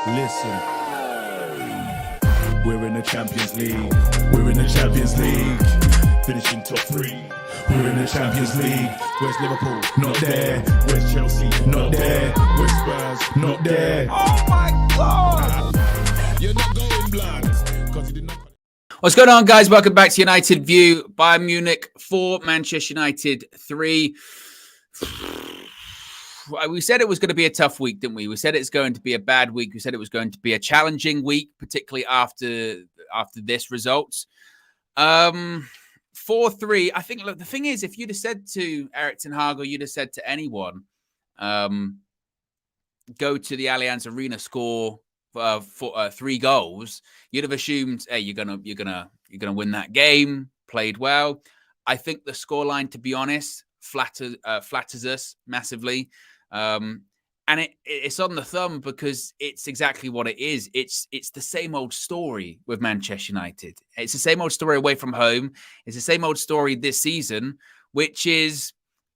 Listen, we're in the Champions League. We're in the Champions League. Finishing top 3. We're in the Champions League. Where's Liverpool? Not there. Where's Chelsea? Not there. Where's Spurs? Not there. Oh my God! You're not going blind because you did not. What's going on, guys? Welcome back to United View. Bayern Munich 4, Manchester United 3. We said it was going to be a tough week, didn't we? We said it's going to be a bad week. We said it was going to be a challenging week, particularly after this result. 4-3. I think, look, the thing is, if you'd have said to Erik ten Hag or you'd have said to anyone, go to the Allianz Arena, score 3 goals, you'd have assumed, hey, you're gonna win that game. Played well. I think the scoreline, to be honest, flatters us massively. And it's on the thumb because it's exactly what it is. It's the same old story with Manchester United. It's the same old story away from home. It's the same old story this season, which is,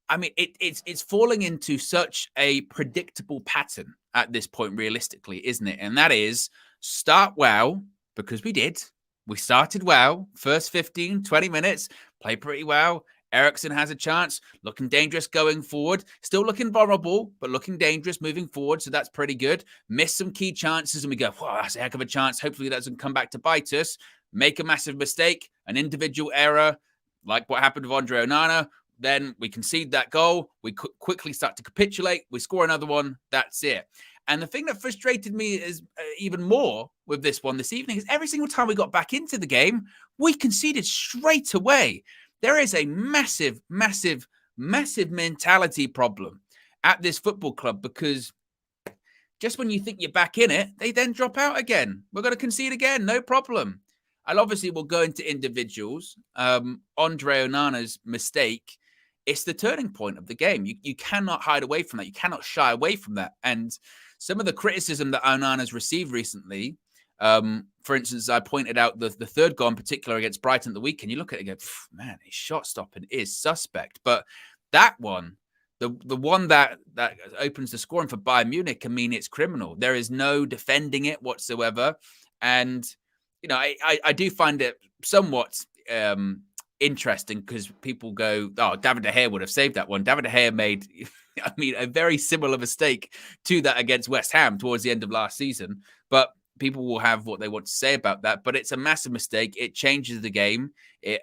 I mean, it's falling into such a predictable pattern at this point, realistically, isn't it? And that is start well, because we did. We started well. First 15, 20 minutes, play pretty well. Eriksen has a chance, looking dangerous going forward. Still looking vulnerable, but looking dangerous moving forward. So that's pretty good. Miss some key chances and we go, wow, that's a heck of a chance. Hopefully that doesn't come back to bite us. Make a massive mistake, an individual error, like what happened with Andre Onana. Then we concede that goal. We quickly start to capitulate. We score another one. That's it. And the thing that frustrated me is even more with this one this evening is every single time we got back into the game, we conceded straight away. There is a massive, massive, massive mentality problem at this football club because just when you think you're back in it, they then drop out again. We're going to concede again, no problem. And obviously, we'll go into individuals. Andre Onana's mistake, it's the turning point of the game. You cannot hide away from that. You cannot shy away from that. And some of the criticism that Onana's received recently, for instance, I pointed out the third goal in particular against Brighton at the weekend. You look at it and go, man, his shot stopping is suspect. But that one, the one that opens the scoring for Bayern Munich, I mean, it's criminal. There is no defending it whatsoever. And, you know, I do find it somewhat interesting because people go, oh, David De Gea would have saved that one. David De Gea made, I mean, a very similar mistake to that against West Ham towards the end of last season. But people will have what they want to say about that, but it's a massive mistake. It changes the game. It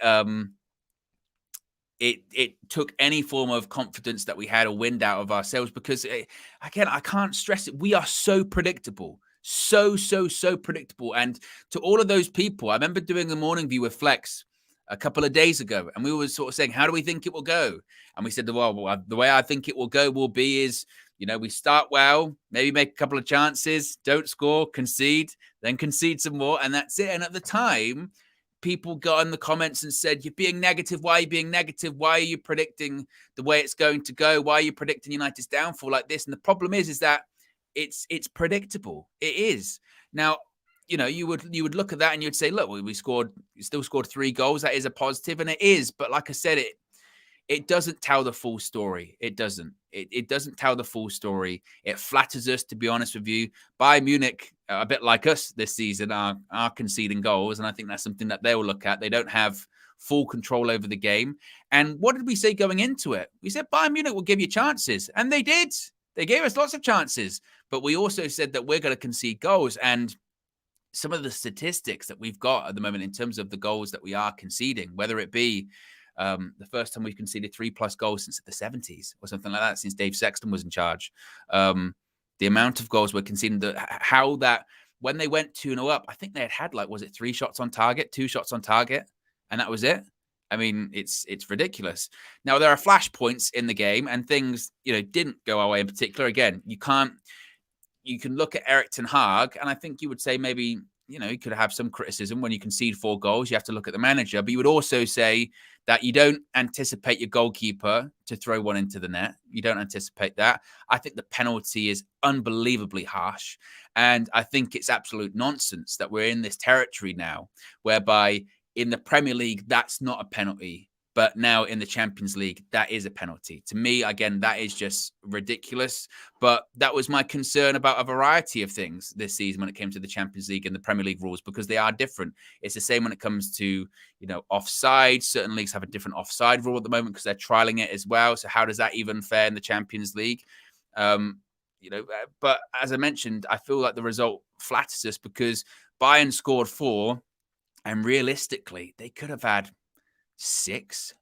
took any form of confidence that we had or wind out of ourselves because, again, I can't stress it. We are so predictable. So predictable. And to all of those people, I remember doing the morning view with Flex a couple of days ago, and we were sort of saying, how do we think it will go? And we said, well, the way I think it will go will be is, you know, we start well, maybe make a couple of chances, don't score, concede, then concede some more, and that's it. And at the time, people got in the comments and said, you're being negative. Why are you being negative? Why are you predicting the way it's going to go? Why are you predicting United's downfall like this? And the problem is that it's predictable. It is. Now, you know, you would look at that and you'd say, look, we still scored 3 goals. That is a positive, and it is. But like I said, it doesn't tell the full story. It doesn't. It doesn't tell the full story. It flatters us, to be honest with you. Bayern Munich, a bit like us this season, are conceding goals, and I think that's something that they will look at. They don't have full control over the game. And what did we say going into it? We said Bayern Munich will give you chances, and they did. They gave us lots of chances, but we also said that we're going to concede goals. And some of the statistics that we've got at the moment in terms of the goals that we are conceding, whether it be the first time we've conceded 3+ goals since the 70s or something like that, since Dave Sexton was in charge. The amount of goals we're conceding, how that when they went 2-0 up, I think they had like, was it 3 shots on target, 2 shots on target, and that was it. I mean, it's ridiculous. Now, there are flashpoints in the game and things, you know, didn't go our way in particular. Again, you can look at Erik ten Hag, and I think you would say maybe, you know, you could have some criticism when you concede 4 goals. You have to look at the manager, but you would also say that you don't anticipate your goalkeeper to throw one into the net. You don't anticipate that. I think the penalty is unbelievably harsh, and I think it's absolute nonsense that we're in this territory now whereby in the Premier League, that's not a penalty. But now in the Champions League, that is a penalty. To me, again, that is just ridiculous. But that was my concern about a variety of things this season when it came to the Champions League and the Premier League rules, because they are different. It's the same when it comes to, offside. Certain leagues have a different offside rule at the moment because they're trialing it as well. So how does that even fare in the Champions League? But as I mentioned, I feel like the result flatters us because Bayern scored 4, and realistically, they could have had 6.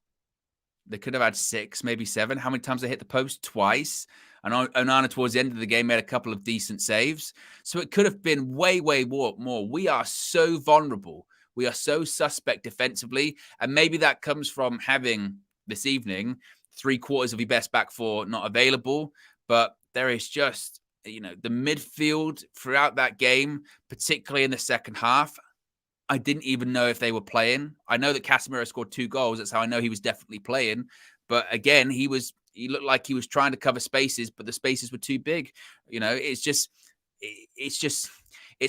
They could have had 6, maybe 7. How many times they hit the post? Twice. And Onana towards the end of the game made a couple of decent saves. So it could have been way, way more. We are so vulnerable. We are so suspect defensively. And maybe that comes from having this evening 3/4 of your best back four not available. But there is just, the midfield throughout that game, particularly in the second half, I didn't even know if they were playing. I know that Casemiro scored 2 goals. That's how I know he was definitely playing. But again, he looked like he was trying to cover spaces, but the spaces were too big. It's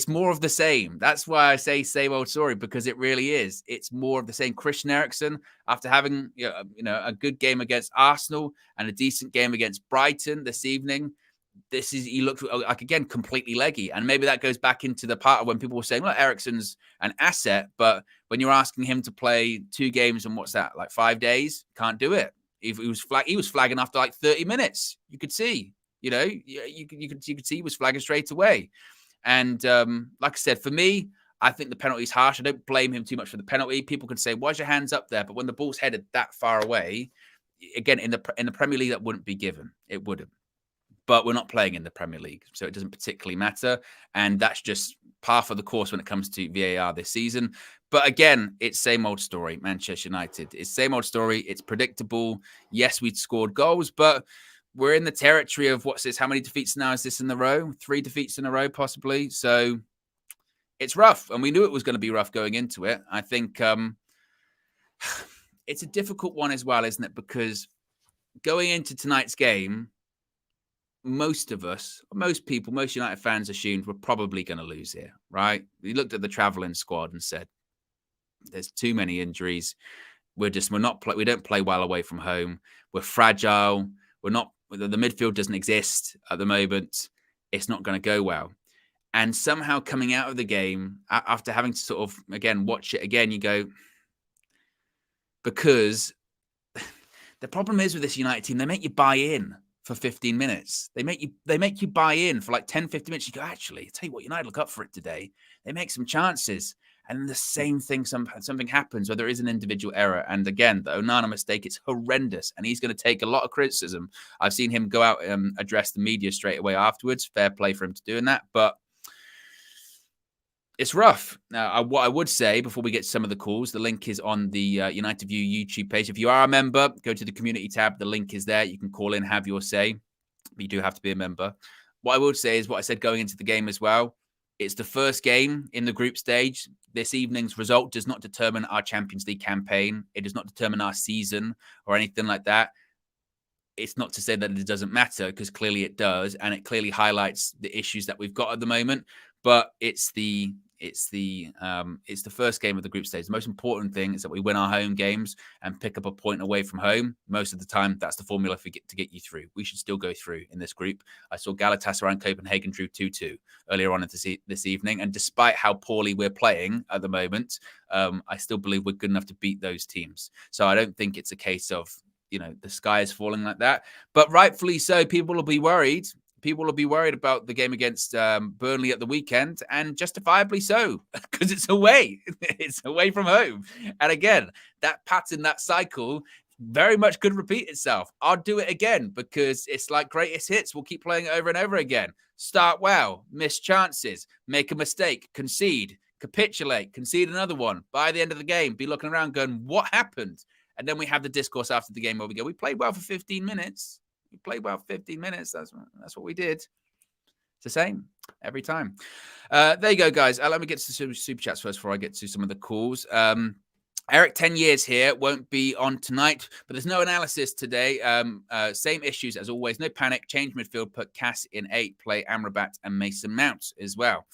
more of the same. That's why I say same old story, because it really is. It's more of the same. Christian Eriksen, after having a good game against Arsenal and a decent game against Brighton this evening, he looked like, again, completely leggy. And maybe that goes back into the part of when people were saying, look, Eriksen's an asset, but when you're asking him to play 2 games and what's that, like 5 days, can't do it. He was flagging after like 30 minutes. You could see, you could see he was flagging straight away. And like I said, for me, I think the penalty is harsh. I don't blame him too much for the penalty. People can say, why's your hands up there? But when the ball's headed that far away, again, in the Premier League, that wouldn't be given. It wouldn't. But we're not playing in the Premier League, so it doesn't particularly matter. And that's just par for the course when it comes to VAR this season. But again, it's same old story, Manchester United. It's same old story. It's predictable. Yes, we'd scored goals, but we're in the territory of how many defeats now is this in a row? 3 defeats in a row, possibly. So it's rough. And we knew it was going to be rough going into it. I think it's a difficult one as well, isn't it? Because going into tonight's game, most people, most United fans assumed we're probably going to lose here, right? We looked at the traveling squad and said, there's too many injuries. We don't play well away from home. We're fragile. The midfield doesn't exist at the moment. It's not going to go well. And somehow coming out of the game, after having to sort of, again, watch it again, you go, because the problem is with this United team, they make you buy in for 15 minutes. They make you buy in for like 10, 15 minutes. You go, actually, tell you what, United look up for it today. They make some chances. And the same thing, something happens where there is an individual error. And again, the Onana mistake, it's horrendous. And he's going to take a lot of criticism. I've seen him go out and address the media straight away afterwards. Fair play for him to doing that. But it's rough. Now, what I would say before we get to some of the calls, the link is on the United View YouTube page. If you are a member, go to the community tab. The link is there. You can call in, have your say. But you do have to be a member. What I would say is what I said going into the game as well. It's the first game in the group stage. This evening's result does not determine our Champions League campaign. It does not determine our season or anything like that. It's not to say that it doesn't matter, because clearly it does. And it clearly highlights the issues that we've got at the moment. But it's the first game of the group stage. The most important thing is that we win our home games and pick up a point away from home. Most of the time, that's the formula to get you through. We should still go through in this group. I saw Galatasaray and Copenhagen drew 2-2 earlier on this evening. And despite how poorly we're playing at the moment, I still believe we're good enough to beat those teams. So I don't think it's a case of, the sky is falling like that. But rightfully so, people will be worried. People will be worried about the game against Burnley at the weekend, and justifiably so, because it's away. It's away from home. And again, that pattern, that cycle, very much could repeat itself. I'll do it again, because it's like greatest hits. We'll keep playing it over and over again. Start well, miss chances, make a mistake, concede, capitulate, concede another one. By the end of the game, be looking around going, what happened? And then we have the discourse after the game where we go, we played well for 15 minutes. We played well for 15 minutes. That's what we did. It's the same every time. There you go, guys. Let me get to the super chats first before I get to some of the calls. Eric, 10 years here, won't be on tonight, but there's no analysis today. Same issues as always. No panic. Change midfield. Put Cass in 8. Play Amrabat and Mason Mount as well.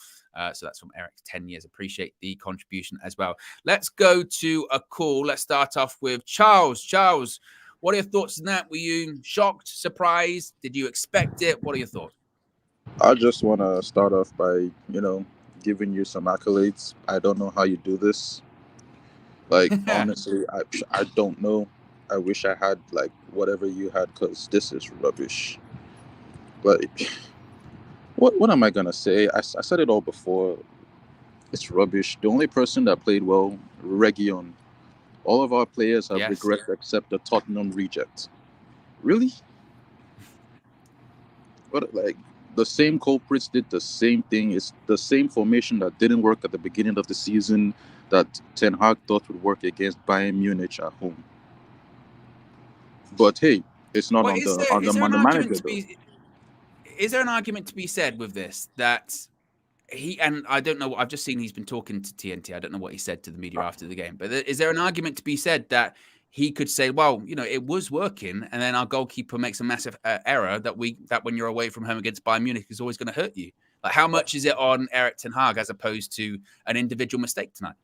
So that's from Eric, 10 years. Appreciate the contribution as well. Let's go to a call. Let's start off with Charles. Charles, what are your thoughts on that? Were you shocked, surprised? Did you expect it? What are your thoughts? I just want to start off by, giving you some accolades. I don't know how you do this. Like, honestly, I don't know. I wish I had, like, whatever you had, because this is rubbish. Like, what am I going to say? I said it all before. It's rubbish. The only person that played well, Region. All of our players have regrets except the Tottenham reject. Really? But, like, the same culprits did the same thing. It's the same formation that didn't work at the beginning of the season that Ten Hag thought would work against Bayern Munich at home. But hey, it's not on the manager though. Is there an argument to be said with this that and I don't know, I've just seen he's been talking to TNT. I don't know what he said to the media after the game, but is there an argument to be said that he could say, well, it was working, and then our goalkeeper makes a massive error that when you're away from home against Bayern Munich is always going to hurt you? Like, how much is it on Erik ten Hag as opposed to an individual mistake tonight?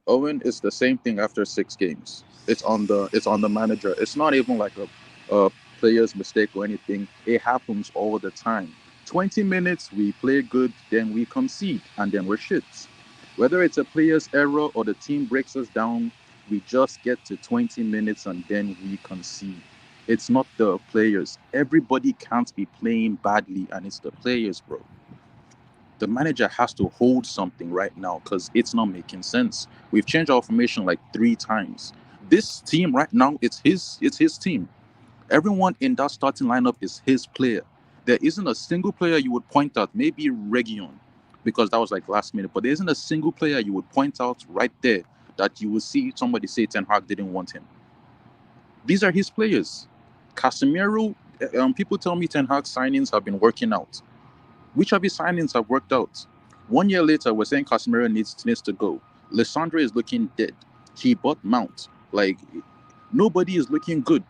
Owen, it's the same thing after 6 games. It's on the manager. It's not even like a player's mistake or anything. It happens all the time. 20 minutes, we play good, then we concede, and then we're shit. Whether it's a player's error or the team breaks us down, we just get to 20 minutes and then we concede. It's not the players. Everybody can't be playing badly, and it's the players, bro. The manager has to hold something right now because it's not making sense. We've changed our formation like 3 times. This team right now, it's his team. Everyone in that starting lineup is his player. There isn't a single player you would point out, maybe Region, because that was like last minute, but there isn't a single player you would point out right there that you will see somebody say Ten Hag didn't want him. These are his players. Casemiro, people tell me Ten Hag's signings have been working out. Which of his signings have worked out? 1 year later, we're saying Casemiro needs to go. Lissandre is looking dead. He bought Mount. Like, nobody is looking good.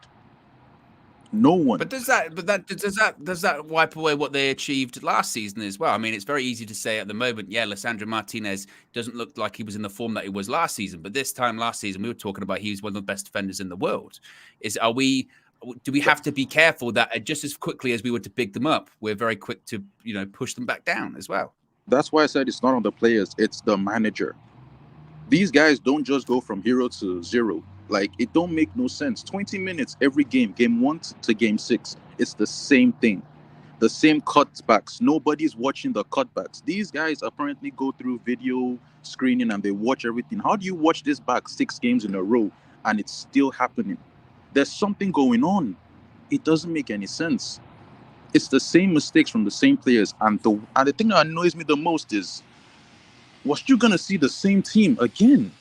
No one. But does that wipe away what they achieved last season as well? I mean, it's very easy to say at the moment, Lissandro Martinez doesn't look like he was in the form that he was last season. But this time last season, we were talking about he was one of the best defenders in the world. Do we have to be careful that just as quickly as we were to pick them up, we're very quick to push them back down as well? That's why I said it's not on the players, it's the manager. These guys don't just go from hero to zero. Like, it don't make no sense. 20 minutes every game 1 to game 6. It's the same thing. The same cutbacks. Nobody's watching the cutbacks. These guys apparently go through video screening and they watch everything. How do you watch this back 6 games in a row and it's still happening? There's something going on. It doesn't make any sense. It's the same mistakes from the same players. And the thing that annoys me the most is, was you going to see the same team again?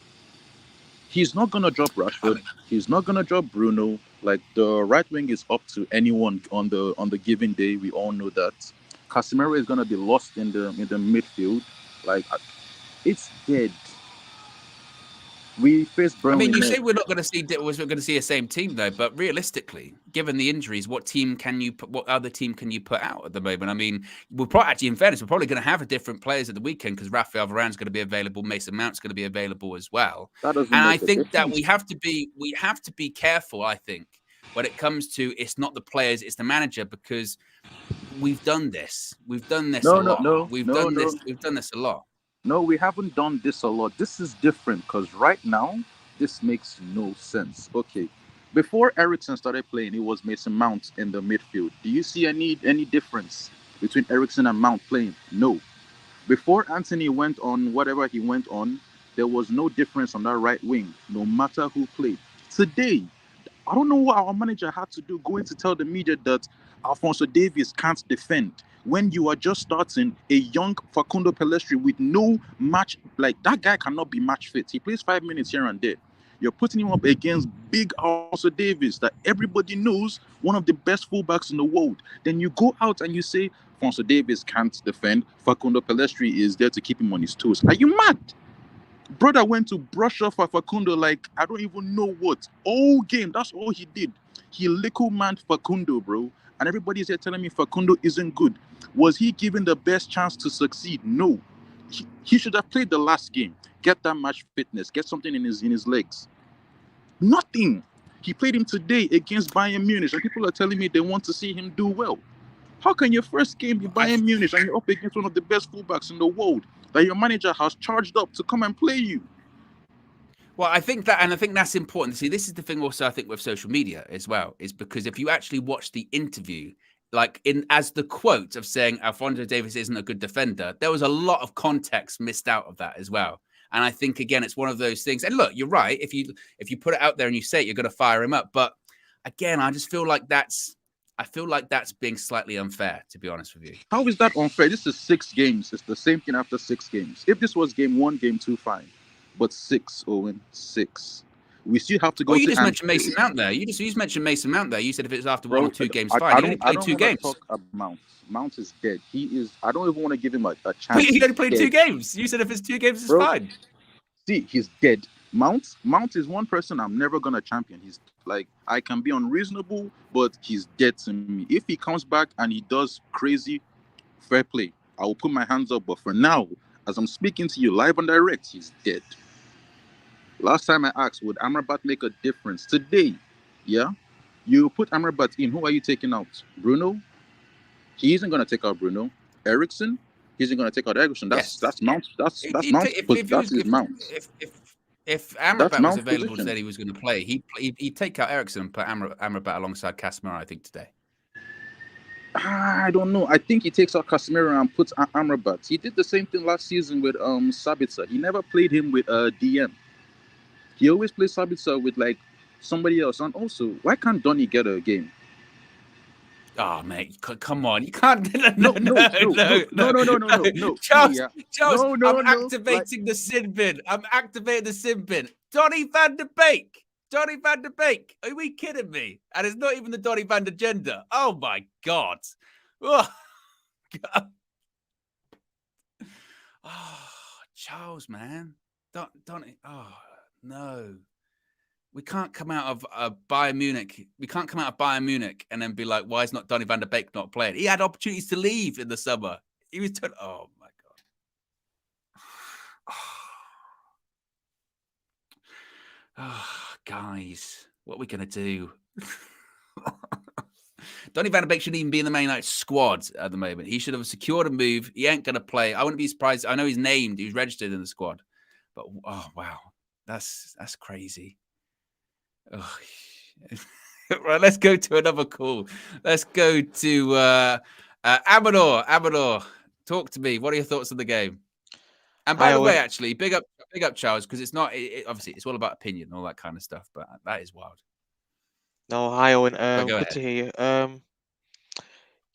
He's not going to drop Rashford. He's not going to drop Bruno. Like, the right wing is up to anyone on the given day. We all know that. Casemiro is going to be lost in the midfield. Like, it's dead. We faced Burnley. I mean, you say we're going to see a same team though, but realistically, given the injuries, what other team can you put out at the moment? I mean, we're probably, in fairness, we're probably going to have a different players at the weekend because Raphael Varane's going to be available, Mason Mount's going to be available as well. And I think that we have to be careful. I think when it comes to, it's not the players, it's the manager, because we've done this. We've done this a lot. We've done this a lot. No, we haven't done this a lot. This is different because right now, this makes no sense. Okay, before Eriksen started playing, it was Mason Mount in the midfield. Do you see any difference between Eriksen and Mount playing? No. Before Anthony went on whatever he went on, there was no difference on that right wing, no matter who played. Today, I don't know what our manager had to do going to tell the media that Alphonso Davies can't defend. When you are just starting a young Facundo Pellistri with no match, like, that guy cannot be match fit. He plays 5 minutes here and there. You're putting him up against big Alphonso Davies that everybody knows, one of the best fullbacks in the world. Then you go out and you say, Alphonso Davies can't defend. Facundo Pellistri is there to keep him on his toes. Are you mad? Brother went to brush off Facundo like, I don't even know what. All game, that's all he did. He little-manned Facundo, bro. And everybody's here telling me Facundo isn't good. Was he given the best chance to succeed? No. He should have played the last game, get that match fitness, get something in his legs. Nothing. He played him today against Bayern Munich, and people are telling me they want to see him do well. How can your first game be Bayern Munich and you're up against one of the best fullbacks in the world that your manager has charged up to come and play you? Well, I think that's important. See, this is the thing also I think with social media as well, is because if you actually watch the interview, like as the quote of saying Alphonso Davies isn't a good defender, there was a lot of context missed out of that as well. And I think, again, it's one of those things. And look, you're right. If you put it out there and you say it, you're going to fire him up. But again, I feel like that's being slightly unfair, to be honest with you. How is that unfair? This is 6 games. It's the same thing after 6 games. If this was game 1, game 2, fine. But 6, Owen, 6. We still have to go. Well, you just mentioned Mason Mount there. You just mentioned Mason Mount there. You said if it's after 1 or 2 games, fine. He only played 2 games. Talk about Mount. Mount is dead. He is. I don't even want to give him a chance. But he only played 2 games. You said if it's 2 games, it's fine. See, he's dead. Mount is one person I'm never gonna champion. He's like, I can be unreasonable, but he's dead to me. If he comes back and he does crazy, fair play, I will put my hands up. But for now, as I'm speaking to you live and direct, he's dead. Last time I asked, would Amrabat make a difference? Today, yeah, you put Amrabat in. Who are you taking out? Bruno? He isn't gonna take out Bruno. Ericsson? He isn't gonna take out Ericsson. That's Mount. That's Mount. That's his Mount. If Amrabat was available today, he was going to play. He'd take out Ericsson and put Amrabat alongside Casemiro, I think, today. I don't know. I think he takes out Casemiro and puts Amrabat. He did the same thing last season with Sabitzer. He never played him with DM. He always plays Sabitzer with like somebody else. And also, why can't Donny get a game? Oh, mate, come on. You can't. No. Charles, I'm activating the sin bin. I'm activating the sin bin. Donny van de Beek. Donny van de Beek. Are we kidding me? And it's not even the Donny van de Gender. Oh, my God. Oh, God. Oh, Charles, man. Donny. Oh, no. We can't come out of Bayern Munich. We can't come out of Bayern Munich and then be like, why is not Donny van de Beek not playing? He had opportunities to leave in the summer. He was oh my God. Oh, guys, what are we gonna do? Donny van de Beek shouldn't even be in the Man United squad at the moment. He should have secured a move. He ain't gonna play. I wouldn't be surprised. I know he's named, he's registered in the squad, but oh wow, that's crazy. Oh. Right, let's go to another call. Let's go to Amador. Amador, talk to me. What are your thoughts on the game? And by the way, actually, big up Charles, because it's not obviously it's all about opinion and all that kind of stuff, but that is wild. No, hi Owen. Good to hear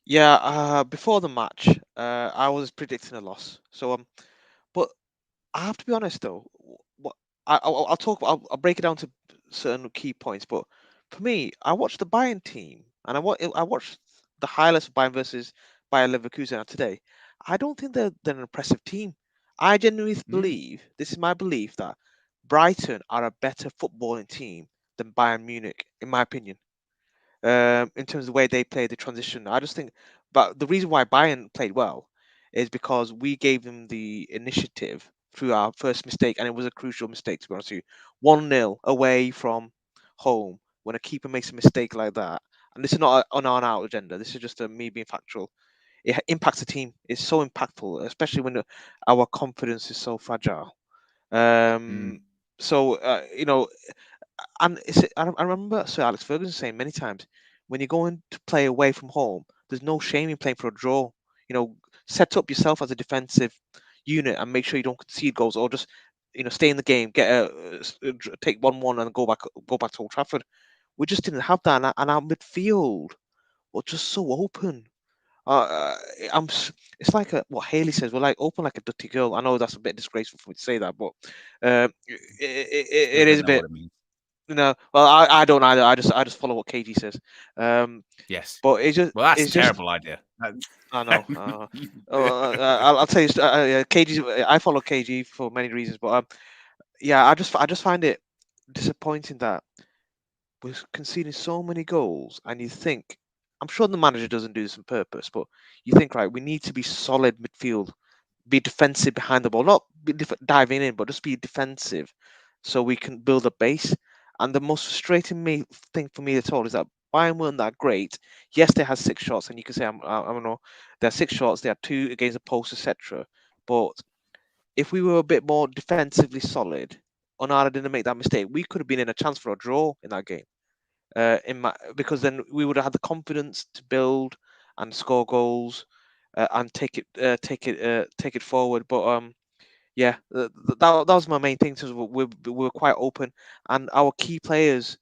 you. Before the match, I was predicting a loss. So but I have to be honest though. I'll break it down to certain key points, but for me, I watched the Bayern team and I watched the highlights of Bayern versus Bayer Leverkusen today. I don't think they're an impressive team. I genuinely believe, this is my belief, that Brighton are a better footballing team than Bayern Munich, in my opinion. In terms of the way they play the transition, I just think, but the reason why Bayern played well is because we gave them the initiative through our first mistake, and it was a crucial mistake, to be honest with you. 1-0 away from home, when a keeper makes a mistake like that, and this is not on our agenda, this is just me being factual, it impacts the team. It's so impactful, especially when our confidence is so fragile. So, you know, and I remember Sir Alex Ferguson saying many times, when you're going to play away from home, there's no shame in playing for a draw. You know, set up yourself as a defensive unit and make sure you don't concede goals, or just stay in the game, take 1-1 and go back to Old Trafford. We just didn't have that, and our midfield was just so open. It's like what Haley says. We're like open like a dirty girl. I know that's a bit disgraceful for me to say that, but it is a bit. Well, I don't either. I just follow what KG says. Yes, but it's just that's a terrible idea. I know. I'll tell you, KG. I follow KG for many reasons, but I just find it disappointing that we're conceding so many goals, and you think, I'm sure the manager doesn't do this on purpose, but you think, right, we need to be solid midfield, be defensive behind the ball, not be diving in, but just be defensive, so we can build a base. And the most frustrating thing for me at all is that Bayern weren't that great. Yes, they had 6 shots, and you can say I don't know, they had 6 shots, they had 2 against the post, etc. But if we were a bit more defensively solid, Onana didn't make that mistake, we could have been in a chance for a draw in that game. Because then we would have had the confidence to build and score goals and take it forward. But yeah, that was my main thing. So we were quite open, and our key players,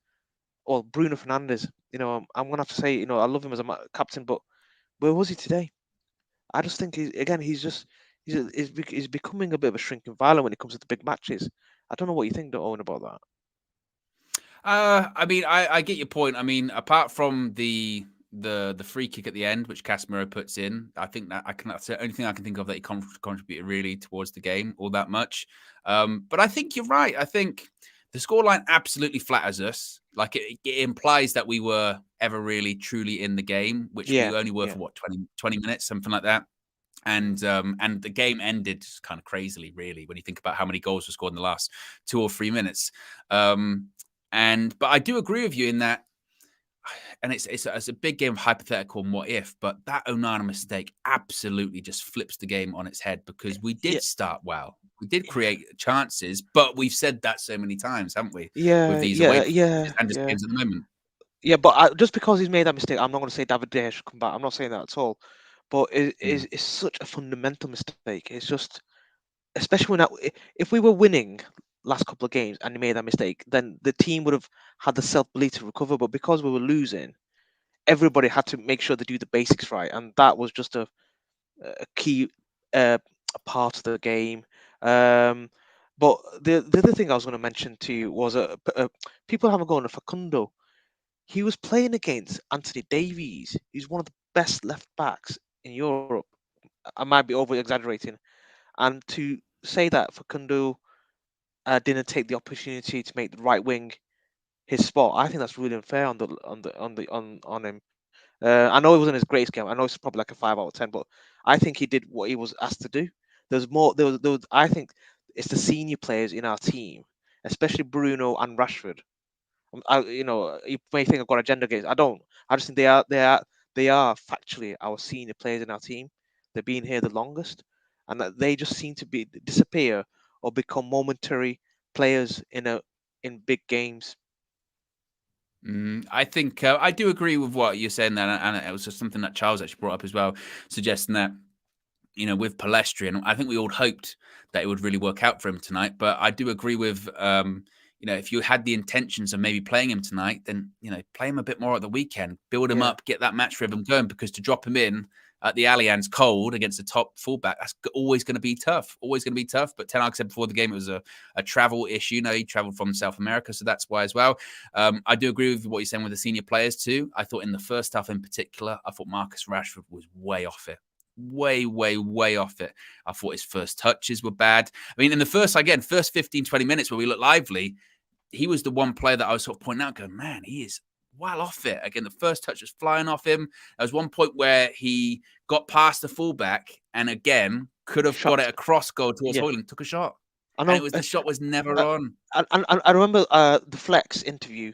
well, Bruno Fernandes. I'm gonna have to say, I love him as a captain, but where was he today? I just think he's becoming a bit of a shrinking violet when it comes to the big matches. I don't know what you think, Owen, about that. I mean, I get your point. I mean, apart from the free kick at the end, which Casemiro puts in, I think that's the only thing I can think of that he contributed really towards the game all that much. But I think you're right. I think the scoreline absolutely flatters us. Like it implies that we were ever really truly in the game, which we only were for 20 minutes, something like that. And the game ended kind of crazily, really, when you think about how many goals were scored in the last 2 or 3 minutes. But I do agree with you in that, and it's a big game of hypothetical and what if, but that Onana mistake absolutely just flips the game on its head, because we did start well. We did create chances, but we've said that so many times, haven't we? With these away and just games at the moment. Yeah, but just because he's made that mistake, I'm not going to say David De Gea should come back. I'm not saying that at all. But it's such a fundamental mistake. It's just, especially if we were winning last couple of games and he made that mistake, then the team would have had the self-belief to recover. But because we were losing, everybody had to make sure they do the basics right, and that was just a key part of the game. But the other thing I was going to mention to you was people haven't gone to Facundo. He was playing against Anthony Davies. He's one of the best left backs in Europe. I might be over exaggerating, and to say that Facundo didn't take the opportunity to make the right wing his spot, I think that's really unfair on him. I know it wasn't his greatest game. I know it's probably like a 5 out of 10, but I think he did what he was asked to do. There's more. I think it's the senior players in our team, especially Bruno and Rashford. You may think I've got agenda against. I don't. I just think they are factually our senior players in our team. They've been here the longest, and that they just seem to disappear or become momentary players in big games. I think I do agree with what you're saying there, and it was just something that Charles actually brought up as well, suggesting that with Palestri, and I think we all hoped that it would really work out for him tonight. But I do agree with if you had the intentions of maybe playing him tonight, then play him a bit more at the weekend, build him up, get that match rhythm going, because to drop him in at the Allianz cold against a top fullback, that's always going to be tough. Always going to be tough. But Ten Hag said before the game it was a travel issue. He traveled from South America, so that's why as well. I do agree with what you're saying with the senior players too. I thought in the first half in particular, I thought Marcus Rashford was way off it. Way off it. I thought his first touches were bad. I mean, in the first 15, 20 minutes where we looked lively, he was the one player that I was sort of pointing out, going, man, he is well off it. Again, the first touch was flying off him. There was one point where he got past the fullback and again could have got it across goal towards Højlund, took a shot. And the shot was never on. I remember the Flex interview.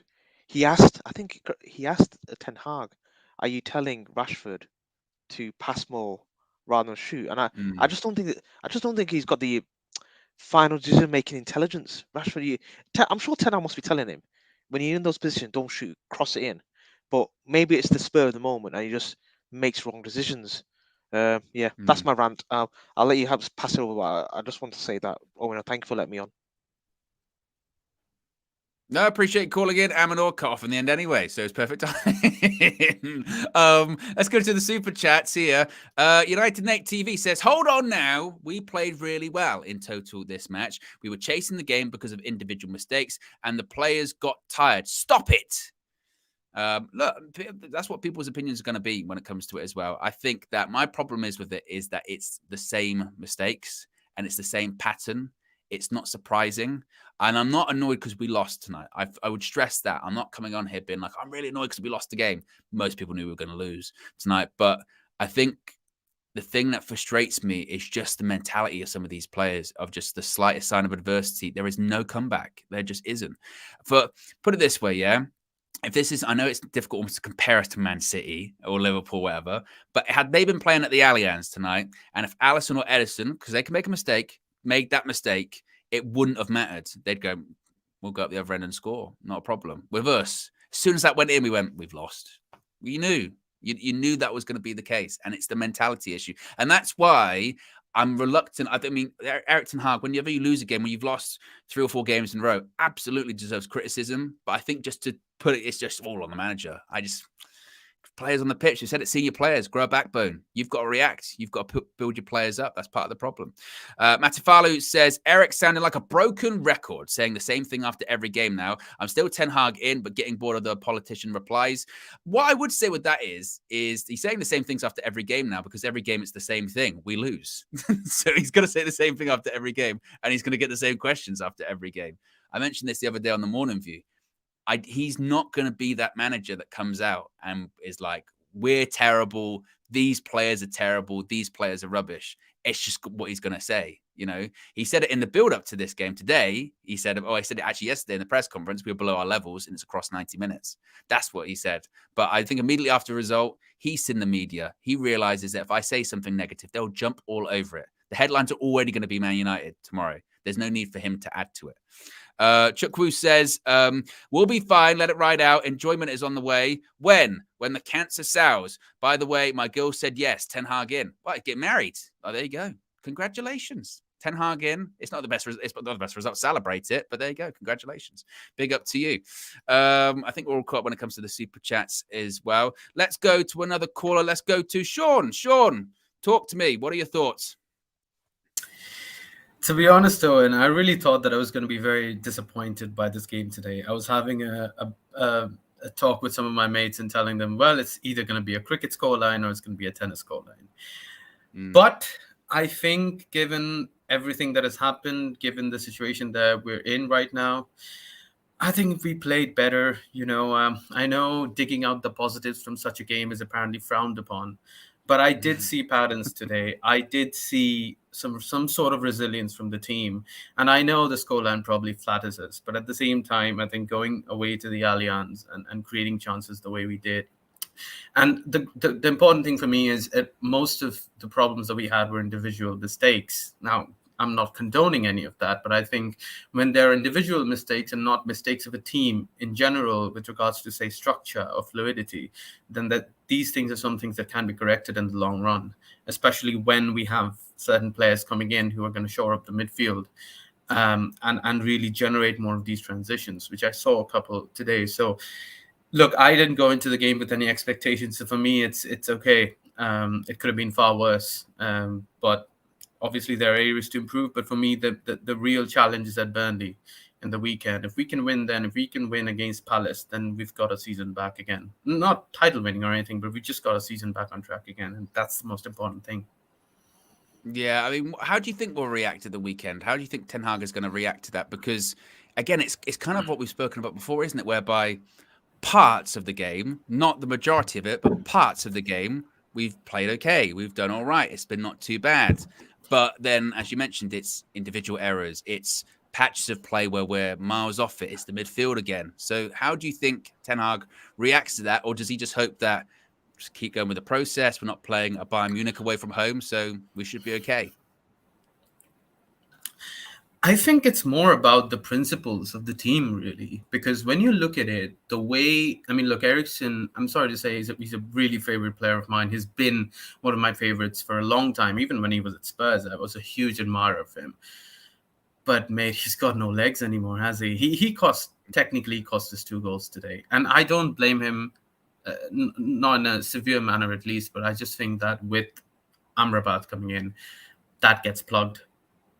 I think he asked Ten Hag, "Are you telling Rashford to pass more rather than shoot?" And I just don't think he's got the final decision-making intelligence. Rashford, I'm sure Ten Hag must be telling him, when you're in those positions, don't shoot, cross it in. But maybe it's the spur of the moment, and he just makes wrong decisions. That's my rant. I'll let you pass it over. But I just want to say that, Owen, thank you for letting me on. No, I appreciate calling in. Amador cut off in the end anyway, so it's perfect time. Let's go to the super chats here. United Nate TV says, hold on now. We played really well in total this match. We were chasing the game because of individual mistakes, and the players got tired. Stop it. Look, that's what people's opinions are going to be when it comes to it as well. I think that my problem is with it is that it's the same mistakes and it's the same pattern. It's not surprising. And I'm not annoyed because we lost tonight. I would stress that. I'm not coming on here being like, I'm really annoyed because we lost the game. Most people knew we were going to lose tonight. But I think the thing that frustrates me is just the mentality of some of these players, of just the slightest sign of adversity. There is no comeback. There just isn't. Put it this way, yeah. If this is, I know it's difficult almost to compare us to Man City or Liverpool, whatever, but had they been playing at the Allianz tonight, and if Alisson or Edison, because they can make a mistake, made that mistake, it wouldn't have mattered. They'd go, we'll go up the other end and score. Not a problem. With us, as soon as that went in, we went, we've lost. You knew. You knew that was going to be the case, and it's the mentality issue. And that's why I'm reluctant. I mean, Erik ten Hag, whenever you lose a game, when you've lost 3 or 4 games in a row, absolutely deserves criticism. But I think just to put it, it's just all on the manager. Players on the pitch, you said it, senior players, grow a backbone. You've got to react. You've got to build your players up. That's part of the problem. Matifalu says, Eric sounded like a broken record, saying the same thing after every game now. I'm still Ten Hag in, but getting bored of the politician replies. What I would say with that is he's saying the same things after every game now, because every game it's the same thing. We lose. So he's going to say the same thing after every game, and he's going to get the same questions after every game. I mentioned this the other day on the Morning View. He's not going to be that manager that comes out and is like, we're terrible. These players are terrible. These players are rubbish. It's just what he's going to say. You know, he said it in the build up to this game today. He said, I said it actually yesterday in the press conference. We were below our levels and it's across 90 minutes. That's what he said. But I think immediately after the result, he's seen the media. He realizes that if I say something negative, they'll jump all over it. The headlines are already going to be Man United tomorrow. There's no need for him to add to it. Chukwu says, we'll be fine. Let it ride out. Enjoyment is on the way. When the cancer sours. By the way, my girl said yes. Ten Hag in. Well, get married. Oh, there you go. Congratulations. Ten Hag in. It's not the best. It's not the best result. Celebrate it. But there you go. Congratulations. Big up to you. I think we're all caught when it comes to the super chats as well. Let's go to another caller. Let's go to Sean. Sean, talk to me. What are your thoughts? To be honest, Owen, I really thought that I was going to be very disappointed by this game today. I was having a talk with some of my mates and telling them, well, it's either going to be a cricket scoreline or it's going to be a tennis scoreline. But I think given everything that has happened, given the situation that we're in right now, I think if we played better, I know digging out the positives from such a game is apparently frowned upon. But I did see patterns today. I did see some sort of resilience from the team. And I know the scoreline probably flatters us. But at the same time, I think going away to the Allianz and creating chances the way we did. And the important thing for me is that most of the problems that we had were individual mistakes. Now, I'm not condoning any of that, but I think when there are individual mistakes and not mistakes of a team in general with regards to, say, structure or fluidity, then that these things are some things that can be corrected in the long run, especially when we have certain players coming in who are going to shore up the midfield and really generate more of these transitions, which I saw a couple today. So, look, I didn't go into the game with any expectations. So for me, it's okay. It could have been far worse, but obviously, there are areas to improve, but for me, the real challenge is at Burnley in the weekend. If we can win against Palace, then we've got a season back again. Not title winning or anything, but we just got a season back on track again, and that's the most important thing. Yeah, I mean, how do you think we'll react at the weekend? How do you think Ten Hag is going to react to that? Because, again, it's kind of what we've spoken about before, isn't it? Whereby parts of the game, not the majority of it, but parts of the game, we've played okay. We've done all right. It's been not too bad. But then, as you mentioned, it's individual errors. It's patches of play where we're miles off it. It's the midfield again. So how do you think Ten Hag reacts to that? Or does he just hope that just keep going with the process? We're not playing a Bayern Munich away from home, so we should be okay. I think it's more about the principles of the team, really, because when you look at it, the way, Eriksen, I'm sorry to say, he's a really favorite player of mine. He's been one of my favorites for a long time. Even when he was at Spurs, I was a huge admirer of him. But, mate, he's got no legs anymore, has he? He technically cost us 2 goals today. And I don't blame him, not in a severe manner at least, but I just think that with Amrabat coming in, that gets plugged.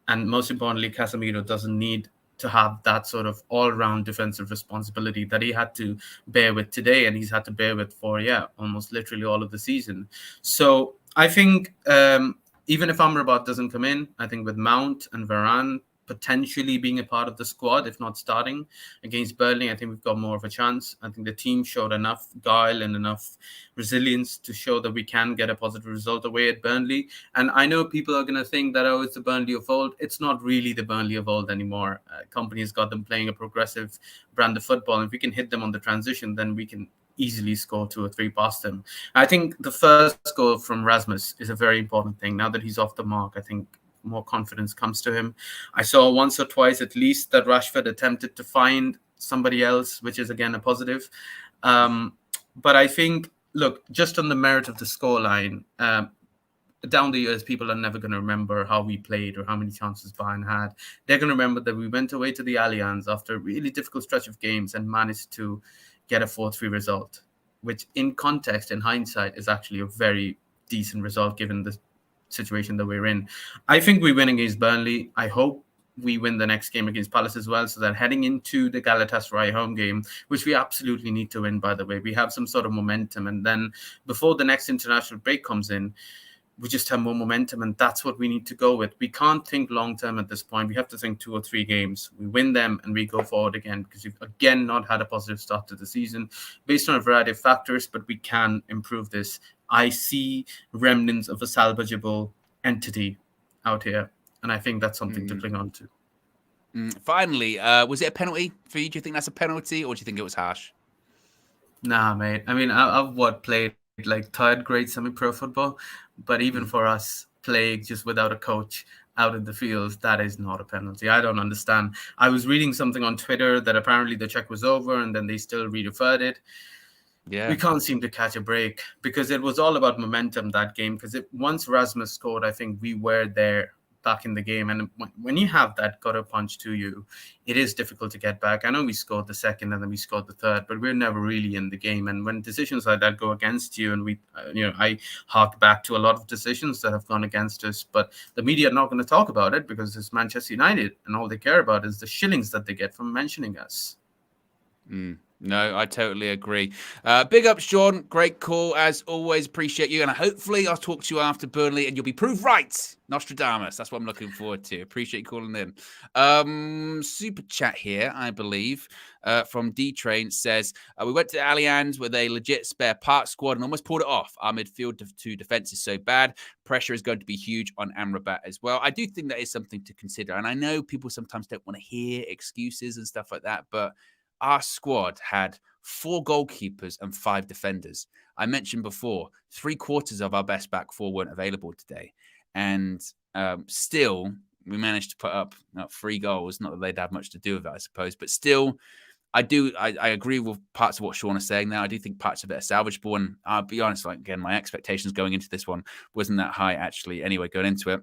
And most importantly, Casemiro doesn't need to have that sort of all-round defensive responsibility that he had to bear with today, and he's had to bear with for, almost literally all of the season. So I think even if Amrabat doesn't come in, I think with Mount and Varane, potentially being a part of the squad, if not starting against Burnley. I think we've got more of a chance. I think the team showed enough guile and enough resilience to show that we can get a positive result away at Burnley. And I know people are going to think that, oh, it's the Burnley of old. It's not really the Burnley of old anymore. Company's got them playing a progressive brand of football. And if we can hit them on the transition, then we can easily score 2 or 3 past them. I think the first goal from Rasmus is a very important thing. Now that he's off the mark, I think more confidence comes to him. I saw once or twice at least that Rashford attempted to find somebody else, which is again a positive. But I think, look, just on the merit of the scoreline, down the years, people are never going to remember how we played or how many chances Bayern had. They're going to remember that we went away to the Allianz after a really difficult stretch of games and managed to get a 4-3 result, which in context, in hindsight, is actually a very decent result given the situation that we're in. I think we win against Burnley. I hope we win the next game against Palace as well, so that heading into the Galatasaray home game, which we absolutely need to win, by the way, we have some sort of momentum. And then before the next international break comes in, we just have more momentum, and that's what we need to go with. We can't think long-term at this point. We have to think 2 or 3 games. We win them and we go forward again, because we've, again, not had a positive start to the season based on a variety of factors, but we can improve this. I see remnants of a salvageable entity out here, and I think that's something to cling on to. Finally, was it a penalty for you? Do you think that's a penalty, or do you think it was harsh? Nah, mate. I mean, I've played like 3rd grade semi-pro football, but even for us playing just without a coach out in the field, that is not a penalty. I don't understand. I was reading something on Twitter that apparently the check was over and then they still referred it. Yeah, we can't seem to catch a break because it was all about momentum that game. Because once Rasmus scored, I think we were there back in the game. And when you have that gutter punch to you, it is difficult to get back. I know we scored the 2nd and then we scored the 3rd, but we're never really in the game. And when decisions like that go against you, and we, I hark back to a lot of decisions that have gone against us, but the media are not going to talk about it because it's Manchester United, and all they care about is the shillings that they get from mentioning us. No, I totally agree. Big up, Sean. Great call, as always. Appreciate you. And hopefully I'll talk to you after Burnley and you'll be proved right. Nostradamus. That's what I'm looking forward to. Appreciate you calling in. Super chat here, I believe, from D-Train says, we went to Allianz with a legit spare parts squad and almost pulled it off. Our midfield to defense is so bad. Pressure is going to be huge on Amrabat as well. I do think that is something to consider. And I know people sometimes don't want to hear excuses and stuff like that, but our squad had 4 goalkeepers and 5 defenders. I mentioned before, 3/4 of our best back 4 weren't available today. And still, we managed to put up 3 goals. Not that they'd have much to do with it, I suppose. But still, I agree with parts of what Sean is saying now. I do think parts of it are salvageable. And I'll be honest, again, my expectations going into this one wasn't that high, actually, anyway, going into it.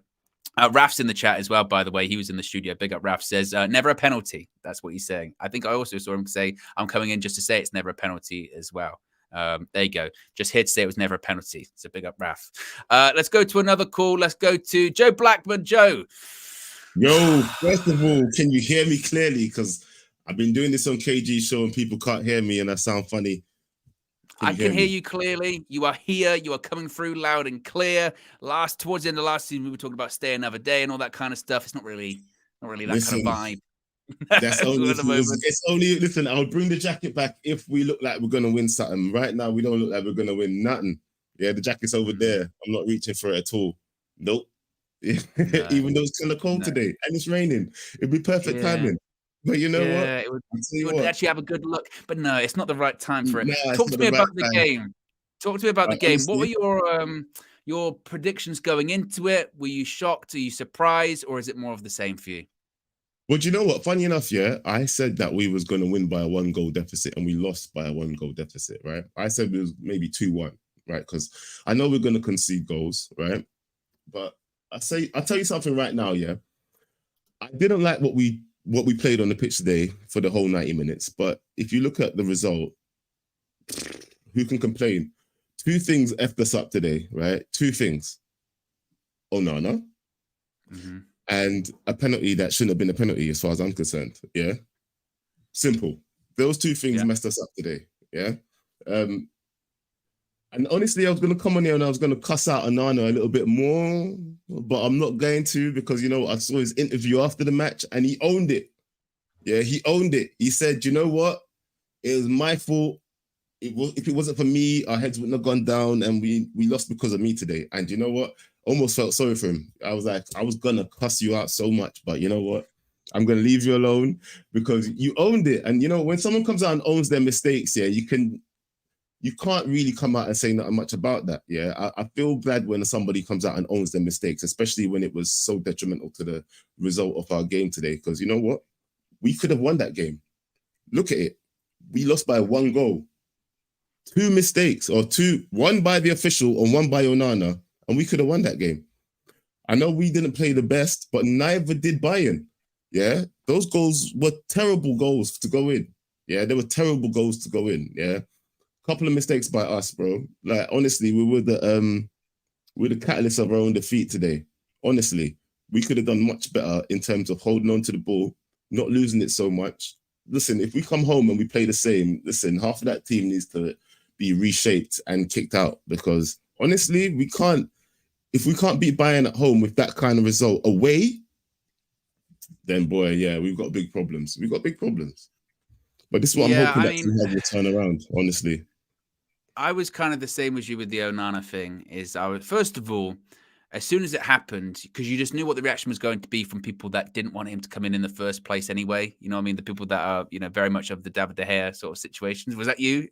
Raf's in the chat as well, by the way. He was in the studio. Big up, Raf. Says, never a penalty. That's what he's saying. I think I also saw him say, I'm coming in just to say it's never a penalty as well. There you go. Just here to say it was never a penalty. So big up, Raf. Let's go to another call. Let's go to Joe Blackman. Joe. Yo, first of all, can you hear me clearly? Because I've been doing this on KG show and people can't hear me and I sound funny. I can hear you clearly. You are here. You are coming through loud and clear. Towards the end of last season, we were talking about stay another day and all that kind of stuff. It's not really that kind of vibe. That's only it's only listen. I'll bring the jacket back if we look like we're gonna win something. Right now, we don't look like we're gonna win nothing. Yeah, the jacket's over there. I'm not reaching for it at all. Nope. No, even though it's kind of cold today and it's raining, it'd be perfect timing. But you know what? It would actually have a good look. But no, it's not the right time for it. Talk to me about the game. Talk to me about the game. Honestly, what were your predictions going into it? Were you shocked? Are you surprised? Or is it more of the same for you? Well, do you know what? Funny enough, I said that we was going to win by a 1-goal deficit and we lost by a 1-goal deficit, right? I said it was maybe 2-1, right? Because I know we're going to concede goals, right? But I'll tell you something right now, I didn't like what we played on the pitch today for the whole 90 minutes. But if you look at the result, who can complain? 2 things effed us up today, right? 2 things. Onana. And a penalty that shouldn't have been a penalty as far as I'm concerned. Yeah. Simple. Those 2 things messed us up today. Yeah. And honestly, I was going to come on here and I was going to cuss out Onana a little bit more, but I'm not going to because, I saw his interview after the match and he owned it. Yeah, he owned it. He said, you know what? It was my fault. If it wasn't for me, our heads wouldn't have gone down and we lost because of me today. And you know what? Almost felt sorry for him. I was like, I was going to cuss you out so much, but you know what? I'm going to leave you alone because you owned it. And, when someone comes out and owns their mistakes, yeah, you can't really come out and say nothing much about that. Yeah, I feel bad when somebody comes out and owns their mistakes, especially when it was so detrimental to the result of our game today. Because you know what? We could have won that game. Look at it. We lost by 1 goal. 2 mistakes, one by the official and one by Onana, and we could have won that game. I know we didn't play the best, but neither did Bayern. Yeah, those goals were terrible goals to go in. Yeah, they were terrible goals to go in. Yeah. Couple of mistakes by us, bro. Like honestly, we were the catalyst of our own defeat today. Honestly, we could have done much better in terms of holding on to the ball, not losing it so much. Listen, if we come home and we play the same, half of that team needs to be reshaped and kicked out because honestly, if we can't beat Bayern at home with that kind of result away, then boy, yeah, we've got big problems. But this is what I'm hoping that we will turn around, honestly. I was kind of the same as you with the Onana thing. First of all, as soon as it happened, because you just knew what the reaction was going to be from people that didn't want him to come in the first place anyway. You know what I mean? The people that are, very much of the David De Gea sort of situations. Was that you?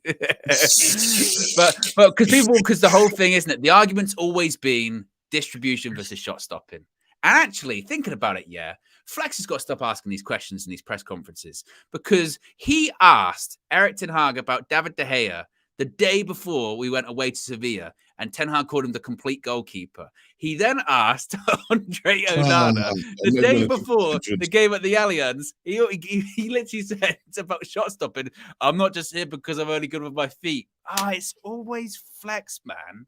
but because the whole thing, isn't it? The argument's always been distribution versus shot stopping. And actually, thinking about it, yeah, Flex has got to stop asking these questions in these press conferences because he asked Eric Ten Hag about David De Gea the day before we went away to Sevilla, and Ten Hag called him the complete goalkeeper. He then asked Andre Onana the day before the game at the Allianz. He literally said it's about shot stopping. I'm not just here because I'm only good with my feet. It's always Flex, man.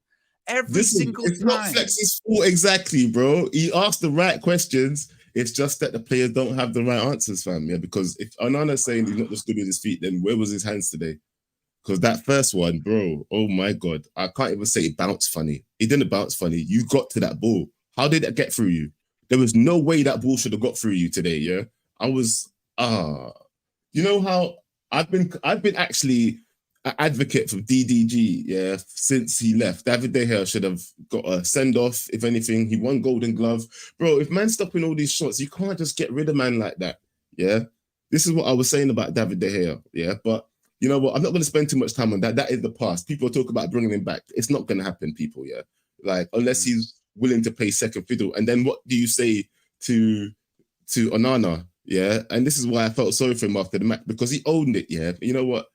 Every single time. It's not Flex's fault exactly, bro. He asked the right questions. It's just that the players don't have the right answers, fam. Yeah, because if Onana's saying he's not just good with his feet, then where was his hands today? Because that first one, bro, oh my God, I can't even say it bounced funny. It didn't bounce funny. You got to that ball. How did it get through you? There was no way that ball should have got through you today, yeah? I was, you know how I've been actually an advocate for DDG, yeah, since he left. David De Gea should have got a send-off, if anything. He won Golden Glove. Bro, if man's stopping all these shots, you can't just get rid of man like that, yeah? This is what I was saying about David De Gea, yeah? But you know what? I'm not going to spend too much time on that. That is the past. People talk about bringing him back. It's not going to happen, people, yeah? Like, unless he's willing to play second fiddle. And then what do you say to Onana, yeah? And this is why I felt sorry for him after the match, because he owned it, yeah? You know what?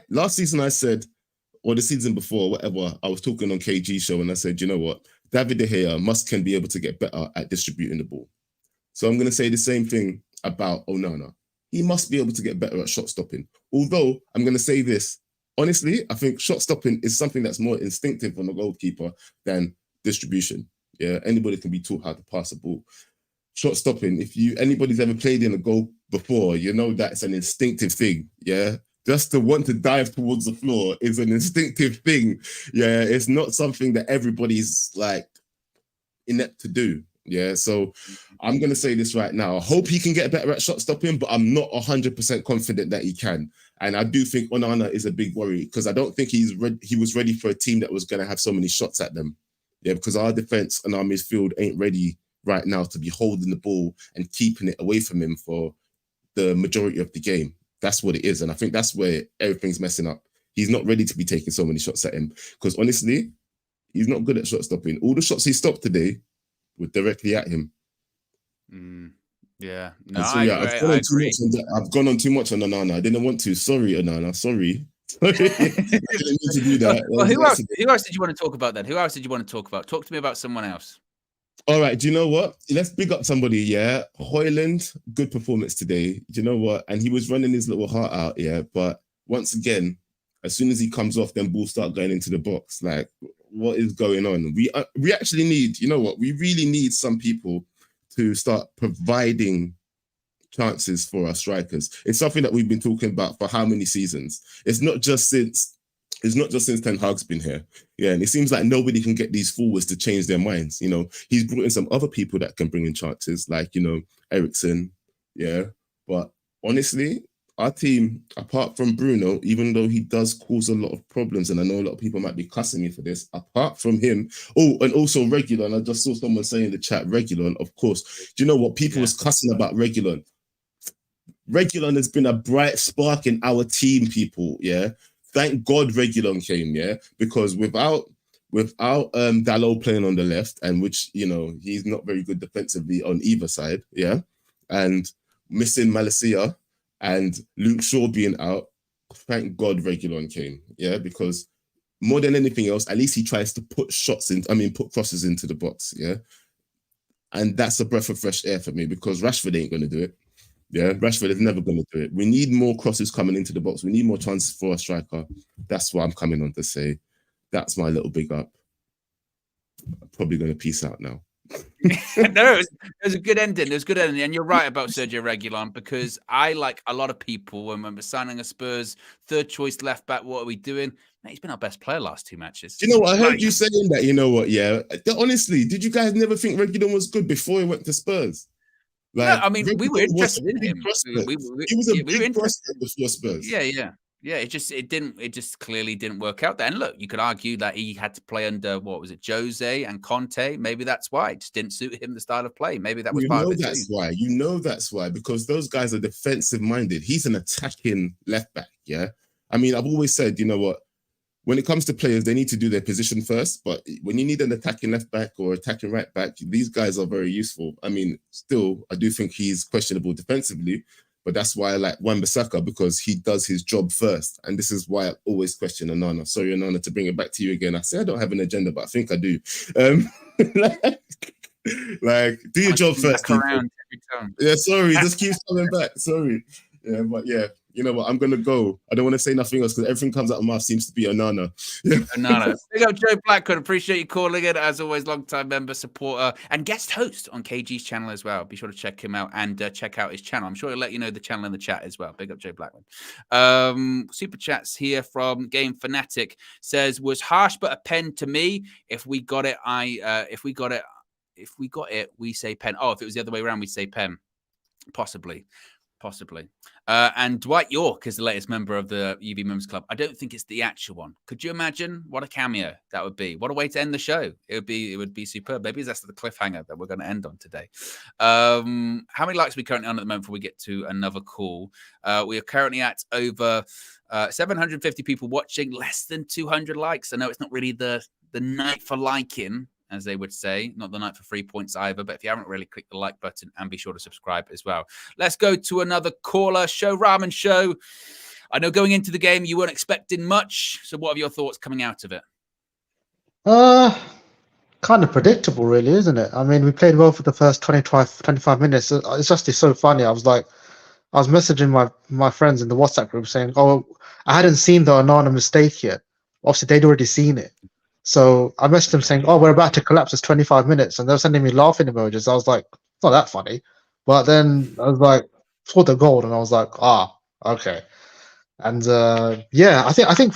Last season I said, or the season before, whatever, I was talking on KG show and I said, you know what? David De Gea can be able to get better at distributing the ball. So I'm going to say the same thing about Onana. He must be able to get better at shot stopping. Although, I'm going to say this, honestly, I think shot stopping is something that's more instinctive from a goalkeeper than distribution. Yeah, anybody can be taught how to pass a ball. Shot stopping, if anybody's ever played in a goal before, you know that's an instinctive thing, yeah? Just to want to dive towards the floor is an instinctive thing. Yeah, it's not something that everybody's like inept to do. Yeah, so I'm going to say this right now. I hope he can get better at shot stopping, but I'm not 100% confident that he can. And I do think Onana is a big worry because I don't think he was ready for a team that was going to have so many shots at them. Yeah, because our defense and our midfield ain't ready right now to be holding the ball and keeping it away from him for the majority of the game. That's what it is. And I think that's where everything's messing up. He's not ready to be taking so many shots at him because honestly, he's not good at shot stopping. All the shots he stopped today were directly at him. Yeah. No, so, I agree. I've gone on too much on Onana. I didn't want to. Sorry, Onana. Sorry. I didn't need to do that. Well, who else did you want to talk about then? Who else did you want to talk about? Talk to me about someone else. All right. Do you know what? Let's big up somebody, yeah? Hoyland, good performance today. Do you know what? And he was running his little heart out, yeah? But once again, as soon as he comes off, then balls start going into the box. Like, what is going on? We actually need, you know what? We really need some people to start providing chances for our strikers. It's something that we've been talking about for how many seasons? It's not just since It's not just since Ten Hag's been here. Yeah, and it seems like nobody can get these forwards to change their minds. You know, he's brought in some other people that can bring in chances, like, you know, Ericsson. Yeah. But honestly, our team, apart from Bruno, even though he does cause a lot of problems, and I know a lot of people might be cussing me for this, apart from him, and also Regulon, I just saw someone saying in the chat, Regulon, of course. Do you know what? People was cussing about Regulon. Regulon has been a bright spark in our team, people, yeah? Thank God Regulon came, yeah? Because without Dalot playing on the left, and which, you know, he's not very good defensively on either side, yeah? And missing Malacia and Luke Shaw being out, thank God Regulon came, yeah? Because more than anything else, at least he tries to put put crosses into the box, yeah? And that's a breath of fresh air for me, because Rashford ain't going to do it. Yeah, Rashford is never going to do it. We need more crosses coming into the box. We need more chances for a striker. That's what I'm coming on to say. That's my little big up. I'm probably going to peace out now. No, it was a good ending. It was a good ending. And you're right about Sergio Reguilon, because I, like a lot of people, when we're signing a Spurs third choice left back, what are we doing? Mate, he's been our best player last 2 matches. Do you know what? I heard you saying that. You know what? Yeah. Honestly, did you guys never think Reguilon was good before he went to Spurs? Like, no, I mean, we were interested in him. He was a big prospect before Spurs. Yeah. It just clearly didn't work out there. And look, you could argue that he had to play under, what was it, Jose and Conte. Maybe that's why it just didn't suit him, the style of play. Maybe that was part of it. You know that's why, because those guys are defensive minded. He's an attacking left back. Yeah, I mean, I've always said, you know what, when it comes to players, they need to do their position first. But when you need an attacking left back or attacking right back, these guys are very useful. I mean, still, I do think he's questionable defensively, but that's why I like Wan-Bissaka, because he does his job first. And this is why I always question Onana. Sorry, Onana, to bring it back to you again. I say I don't have an agenda, but I think I do. Like, do your job first. Yeah, sorry, just keep coming back. Sorry. Yeah, but yeah, you know what? I'm going to go. I don't want to say nothing else because everything comes out of my mouth seems to be Onana. Onana. Big up Joe Blackwood. Appreciate you calling in. As always, long-time member, supporter, and guest host on KG's channel as well. Be sure to check him out and check out his channel. I'm sure he'll let you know the channel in the chat as well. Big up Joe Blackwood. Super chats here from Game Fanatic says, was harsh but a pen to me. If we got it, we say pen. Oh, if it was the other way around, we'd say pen. Possibly. And Dwight York is the latest member of the UV Members Club. I don't think it's the actual one. Could you imagine what a cameo that would be? What a way to end the show. It would be superb. Maybe that's the cliffhanger that we're going to end on today. How many likes are we currently on at the moment before we get to another call? We are currently at over 750 people watching, less than 200 likes. I know it's not really the night for liking, as they would say, not the night for 3 points either. But if you haven't really clicked the like button, and be sure to subscribe as well. Let's go to another caller. Show Ramen Show. I know going into the game, you weren't expecting much. So what are your thoughts coming out of it? Kind of predictable, really, isn't it? I mean, we played well for the first 25 minutes. It's just so funny. I was messaging my friends in the WhatsApp group saying, oh, I hadn't seen the Onana mistake yet. Obviously, they'd already seen it. So I messaged them saying, oh, we're about to collapse. It's 25 minutes. And they're sending me laughing emojis. I was like, it's not that funny. But then I was like, saw the goal and I was like, okay. And I think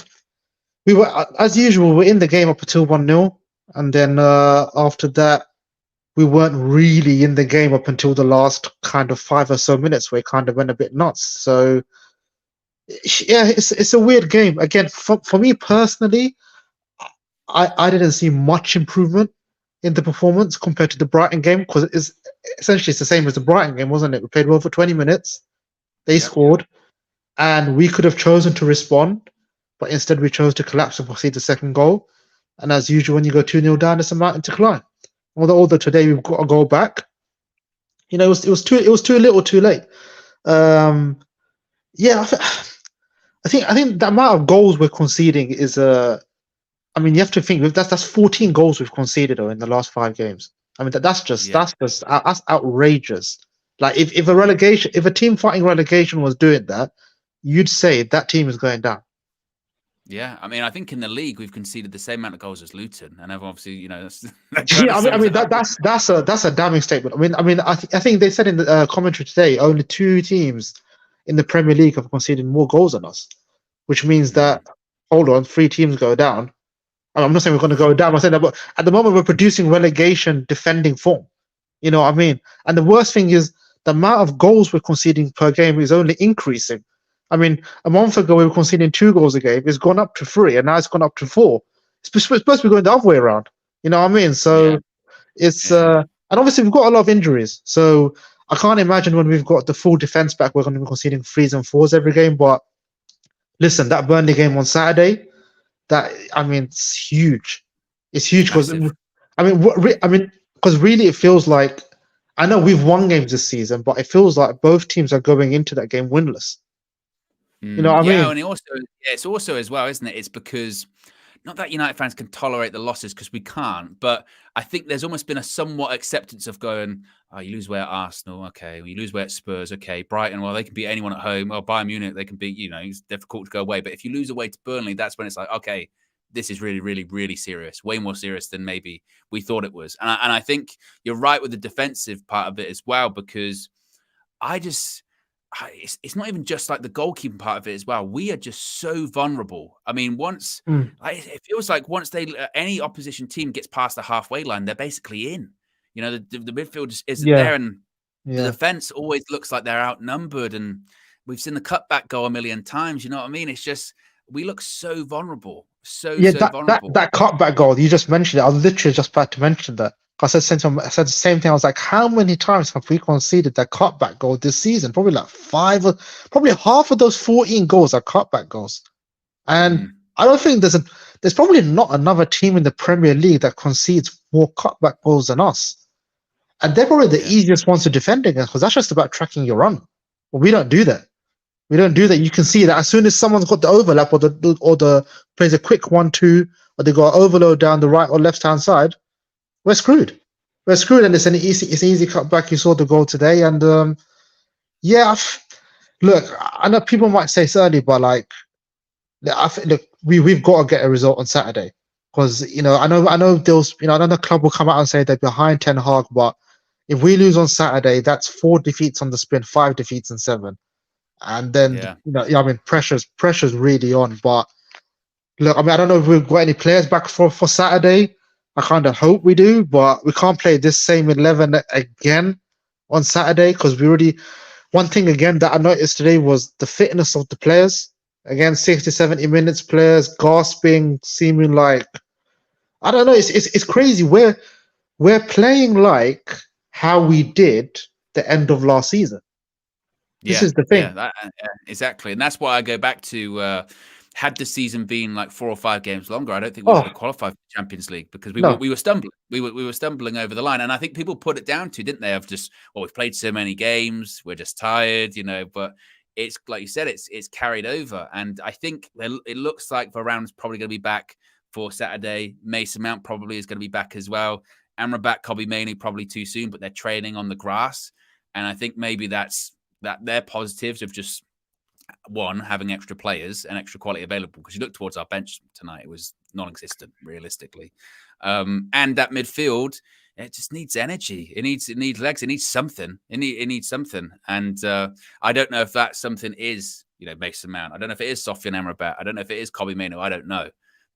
we were, as usual, we're in the game up until 1-0. And then after that, we weren't really in the game up until the last kind of 5 or so minutes where it kind of went a bit nuts. So yeah, it's a weird game. Again, for me personally, I didn't see much improvement in the performance compared to the Brighton game, because it's essentially the same as the Brighton game, wasn't it? We played well for 20 minutes. They scored, and we could have chosen to respond, but instead we chose to collapse and concede the second goal. And as usual, when you go 2-0 down, it's a mountain to climb. Although today we've got a goal back, you know, it was too little, too late. I think the amount of goals we're conceding is I mean, you have to think that's 14 goals we've conceded in the last 5 games. I mean, that's outrageous. Like if a team fighting relegation was doing that, you'd say that team is going down. Yeah, I mean, I think in the league we've conceded the same amount of goals as Luton, and obviously, you know, that's a damning statement. I think they said in the commentary today only 2 teams in the Premier League have conceded more goals than us, which means that hold on, 3 teams go down. I'm not saying we're going to go down. I'm saying that, but at the moment we're producing relegation defending form. You know what I mean? And the worst thing is the amount of goals we're conceding per game is only increasing. I mean, a month ago we were conceding 2 goals a game. It's gone up to 3, and now it's gone up to 4. It's supposed to be going the other way around. You know what I mean? So it's and obviously we've got a lot of injuries. So I can't imagine when we've got the full defense back, we're going to be conceding 3s and 4s every game. But listen, that Burnley game on Saturday, it's huge. It's huge because because really it feels like, I know we've won games this season, but it feels like both teams are going into that game winless. You know what I mean? Yeah, and it's also as well, isn't it? It's because not that United fans can tolerate the losses, because we can't, but I think there's almost been a somewhat acceptance of going, oh, you lose away at Arsenal, okay. Well, you lose away at Spurs, okay. Brighton, well, they can beat anyone at home. Well, Bayern Munich, they can beat, it's difficult to go away. But if you lose away to Burnley, that's when it's like, okay, this is really, really, really serious. Way more serious than maybe we thought it was. And I think you're right with the defensive part of it as well, because it's not even just like the goalkeeping part of it as well. We are just so vulnerable. I mean, it feels like once any opposition team gets past the halfway line, they're basically in. The midfield just isn't there, and the defense always looks like they're outnumbered. And we've seen the cutback go a million times. You know what I mean? It's just we look so vulnerable. So vulnerable. That cutback goal you just mentioned it. I was literally just about to mention that. I said the same thing. I was like, how many times have we conceded that cutback goal this season? Probably like 5, probably half of those 14 goals are cutback goals. And I don't think there's probably not another team in the Premier League that concedes more cutback goals than us. And they're probably the easiest ones to defend against, because that's just about tracking your run. But we don't do that. You can see that as soon as someone's got the overlap or the plays a quick 1-2, or they got overload down the right or left hand side, we're screwed. And it's an easy cutback. You saw the goal today, and look, I know people might say it's early, but we've got to get a result on Saturday, because I know those I know the club will come out and say they're behind Ten Hag, but if we lose on Saturday, that's 4 defeats on the spin, 5 defeats and 7. And then pressure's really on. But look, I don't know if we've got any players back for Saturday. I kind of hope we do, but we can't play this same 11 again on Saturday, because one thing again that I noticed today was the fitness of the players. Again, 60-70 minutes, players gasping, seeming like, I don't know, it's crazy. We're playing like how we did the end of last season. This is the thing. Exactly. And that's why I go back to, had the season been like 4 or 5 games longer, I don't think we would have qualified for the Champions League, because we were stumbling. We were stumbling over the line. And I think people put it down to, didn't they, of just, we've played so many games, we're just tired, but it's like you said, it's carried over. And I think it looks like Varane's probably going to be back for Saturday. Mason Mount probably is going to be back as well. Amrabat, Kobbie Mainoo probably too soon, but they're training on the grass. And I think maybe that they're positives of just, one, having extra players and extra quality available, because you look towards our bench tonight, it was non-existent realistically. And that midfield, it just needs energy. It needs legs. It needs something. It needs something. And I don't know if that something is, Mason Mount. I don't know if it is Sofian Amrabat. I don't know if it is Kobbie Mainoo. I don't know.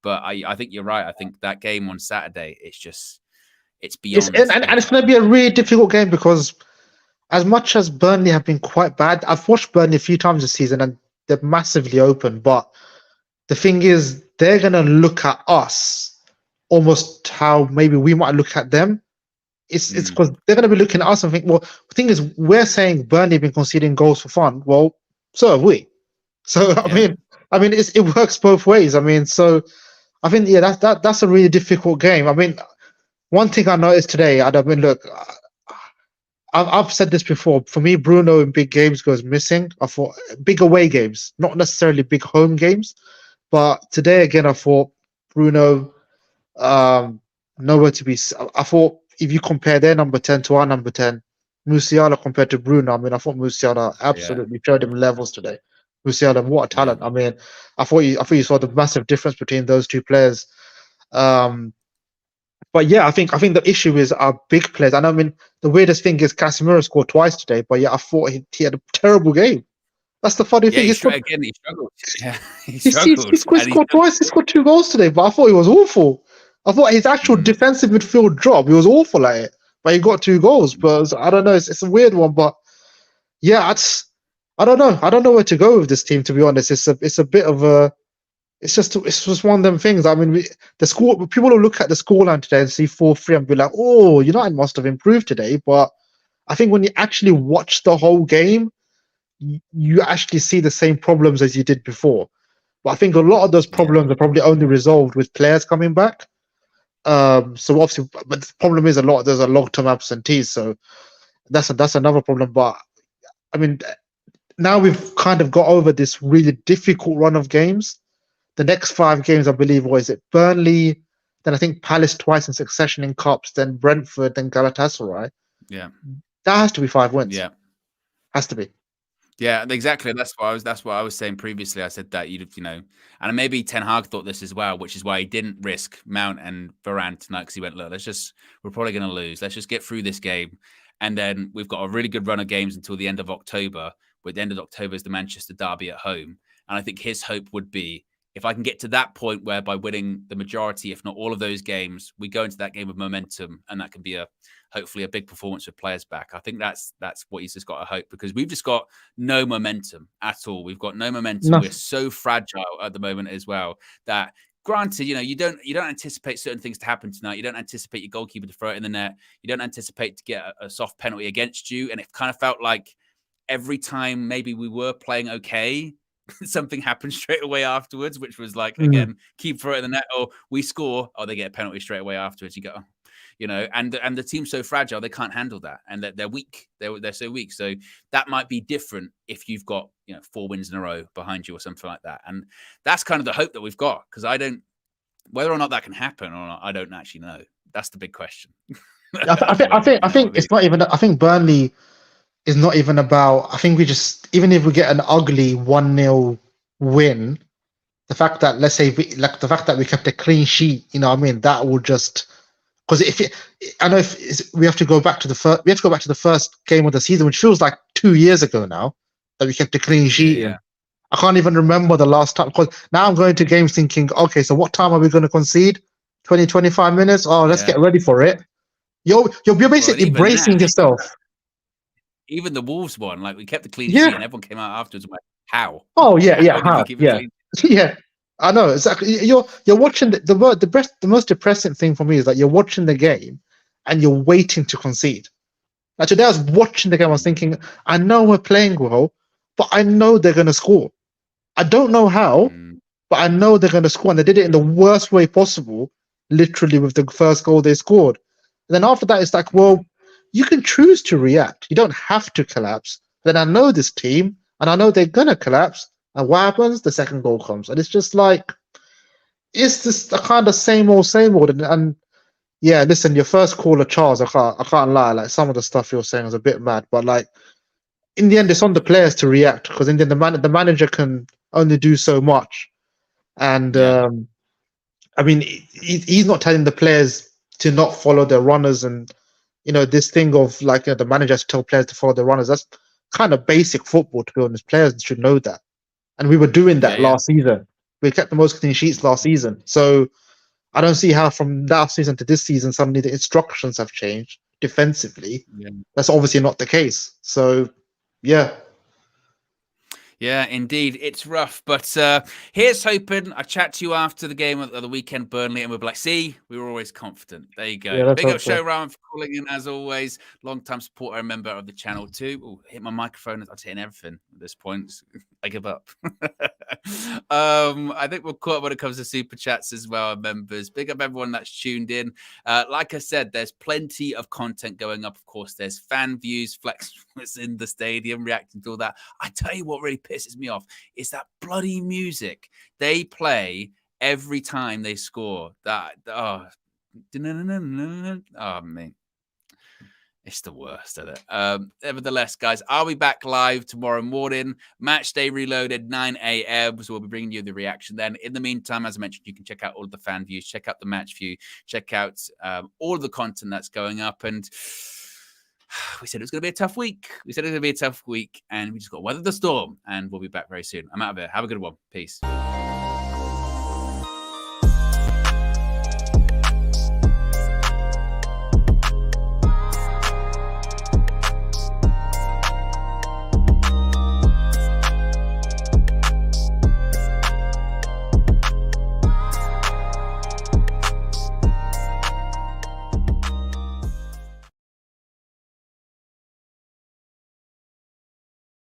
But I think you're right. I think that game on Saturday, it's beyond. And it's going to be a really difficult game, because as much as Burnley have been quite bad, I've watched Burnley a few times this season and they're massively open. But the thing is, they're going to look at us almost how maybe we might look at them. It's because they're going to be looking at us and think, well, the thing is, we're saying Burnley have been conceding goals for fun. Well, so have we. So, I mean, it works both ways. So I think, that's a really difficult game. One thing I noticed today, look, I've said this before. For me, Bruno in big games goes missing. I thought big away games, not necessarily big home games. But today, again, I thought Bruno, nowhere to be. I thought if you compare their number 10 to our number 10, Musiala compared to Bruno, I thought Musiala absolutely showed him levels today. Musiala, what a talent. I thought you saw the massive difference between those two players. But I think the issue is our big players. And the weirdest thing is Casemiro scored twice today, but I thought he had a terrible game. That's the funny Yeah, thing. he He scored, again. He struggled. Yeah, he he struggled. scored twice. He scored 2 goals today, but I thought he was awful. I thought his actual defensive midfield job, he was awful at it. But he got 2 goals. But I don't know. It's a weird one. But yeah, I don't know. I don't know where to go with this team. To be honest, it's a bit of a. It's just one of them things. I mean, people will look at the scoreline today and see 4-3 and be like, "Oh, United must have improved today." But I think when you actually watch the whole game, you actually see the same problems as you did before. But I think a lot of those problems are probably only resolved with players coming back. So obviously, but the problem is there's a long-term absentees, so that's another problem. But I mean, now we've kind of got over this really difficult run of games. The next 5 games, I believe, was it Burnley, then I think Palace twice in succession in cups, then Brentford, then Galatasaray. Yeah, that has to be 5 wins. Yeah, has to be. Yeah, exactly. That's what I was saying previously. I said that and maybe Ten Hag thought this as well, which is why he didn't risk Mount and Varane tonight, because he went, look, we're probably going to lose. Let's just get through this game, and then we've got a really good run of games until the end of October. But the end of October is the Manchester derby at home, and I think his hope would be, if I can get to that point where by winning the majority, if not all of those games, we go into that game with momentum, and that can be hopefully a big performance with players back. I think that's what he's just got to hope, because we've just got no momentum at all. We've got no momentum. No. We're so fragile at the moment as well that, granted, you don't anticipate certain things to happen tonight. You don't anticipate your goalkeeper to throw it in the net. You don't anticipate to get a soft penalty against you. And it kind of felt like every time maybe we were playing okay, something happened straight away afterwards, which was like, again, keep throwing the net, or we score, or they get a penalty straight away afterwards. You go, and the team's so fragile, they can't handle that, and they're weak. They're so weak. So that might be different if you've got 4 wins in a row behind you or something like that. And that's kind of the hope that we've got, because whether or not that can happen or not, I don't actually know. That's the big question. I think it's not even. I think Burnley is not even about. I think we just, even if we get an ugly 1-0 win, the fact that, let's say, the fact that we kept a clean sheet, that will just, because we have to go back to the first game of the season, which feels like 2 years ago now that we kept a clean sheet. Yeah. I can't even remember the last time, because now I'm going to games thinking, okay, so what time are we going to concede? 20, 25 minutes? Oh, let's get ready for it. You're basically bracing yourself. Even the Wolves one, like, we kept the clean sheet, and everyone came out afterwards and went, how? Oh yeah, how? Yeah. Yeah. I know, exactly. You're watching the most depressing thing for me is that you're watching the game and you're waiting to concede. Like today I was watching the game, I was thinking, I know we're playing well, but I know they're gonna score. I don't know how, but I know they're gonna score, and they did it in the worst way possible, literally with the first goal they scored. And then after that, it's like, well, you can choose to react. You don't have to collapse. Then I know this team, and I know they're gonna collapse. And what happens? The second goal comes, and it's just like, it's just a kind of same old. And yeah, listen, your first caller, Charles, I can't lie. Like, some of the stuff you're saying is a bit mad, but like, in the end, it's on the players to react, because in the end, the manager can only do so much. And I mean, he's not telling the players to not follow their runners, and this thing of like, the manager has to tell players to follow their runners. That's kind of basic football, to be honest. Players should know that, and we were doing that last season. We kept the most clean sheets last season, so I don't see how from last season to this season suddenly the instructions have changed defensively. That's obviously not the case. So yeah. Yeah, indeed. It's rough. But here's hoping I chat to you after the game of the weekend, Burnley, and we'll be like, see, we were always confident. There you go. Yeah, Big up Show Ryan for calling in, as always. Long-time supporter and member of the channel too. Ooh, hit my microphone. I'm hitting everything at this point. I give up. I think we're caught up when it comes to super chats as well, members. Big up everyone that's tuned in. Like I said, there's plenty of content going up. Of course, there's fan views, Flex was in the stadium reacting to all that. I tell you what really pisses me off is that bloody music they play every time they score. Man. It's the worst, isn't it? Nevertheless, guys, I'll be back live tomorrow morning. Match day reloaded, 9 a.m. So we'll be bringing you the reaction then. In the meantime, as I mentioned, you can check out all of the fan views, check out the match view, check out all of the content that's going up. And We said it was going to be a tough week. And we just got to weather the storm. And we'll be back very soon. I'm out of here. Have a good one. Peace.